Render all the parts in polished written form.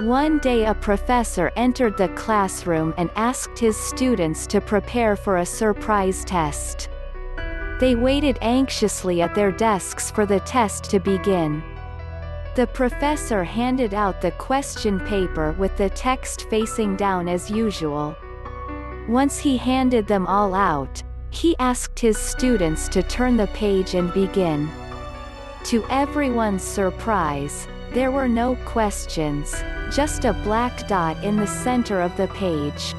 One day a professor entered the classroom and asked his students to prepare for a surprise test. They waited anxiously at their desks for the test to begin. The professor handed out the question paper with the text facing down as usual. Once he handed them all out, he asked his students to turn the page and begin. To everyone's surprise, there were no questions, just a black dot in the center of the page.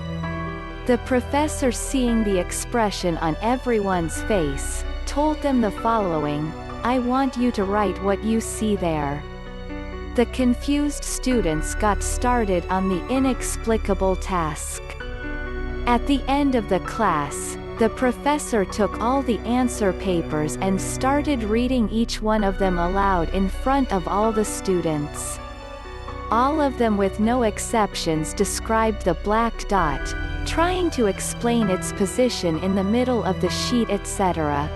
The professor, seeing the expression on everyone's face, told them the following: "I want you to write what you see there." The confused students got started on the inexplicable task. At the end of the class, the professor took all the answer papers and started reading each one of them aloud in front of all the students. All of them, with no exceptions, described the black dot, trying to explain its position in the middle of the sheet, etc.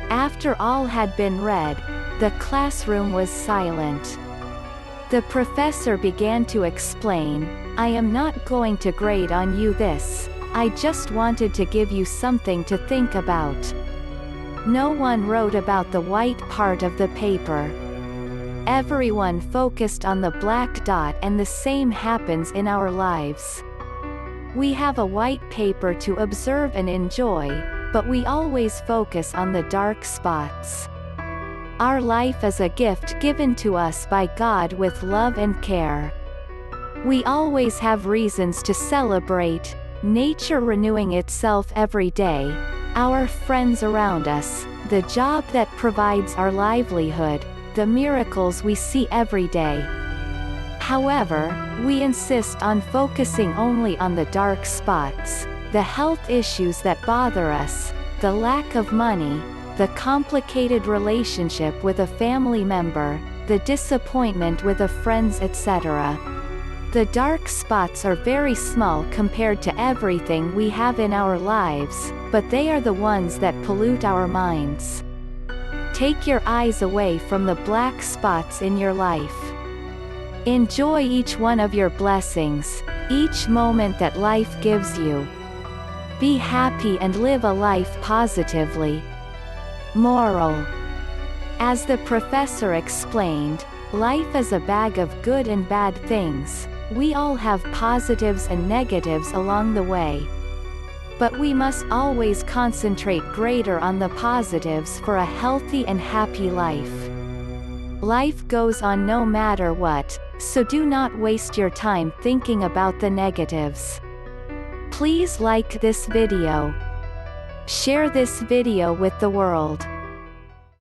After all had been read, the classroom was silent. The professor began to explain, "I am not going to grade on you this. I just wanted to give you something to think about." No one wrote about the white part of the paper. Everyone focused on the black dot, and the same happens in our lives. We have a white paper to observe and enjoy, but we always focus on the dark spots. Our life is a gift given to us by God with love and care. We always have reasons to celebrate: nature renewing itself every day, our friends around us, the job that provides our livelihood, the miracles we see every day. However, we insist on focusing only on the dark spots, the health issues that bother us, the lack of money, the complicated relationship with a family member, the disappointment with a friend, etc. The dark spots are very small compared to everything we have in our lives, but they are the ones that pollute our minds. Take your eyes away from the black spots in your life. Enjoy each one of your blessings, each moment that life gives you. Be happy and live a life positively. Moral: as the professor explained, life is a bag of good and bad things. We all have positives and negatives along the way. But we must always concentrate greater on the positives for a healthy and happy life. Life goes on no matter what, so do not waste your time thinking about the negatives. Please like this video. Share this video with the world.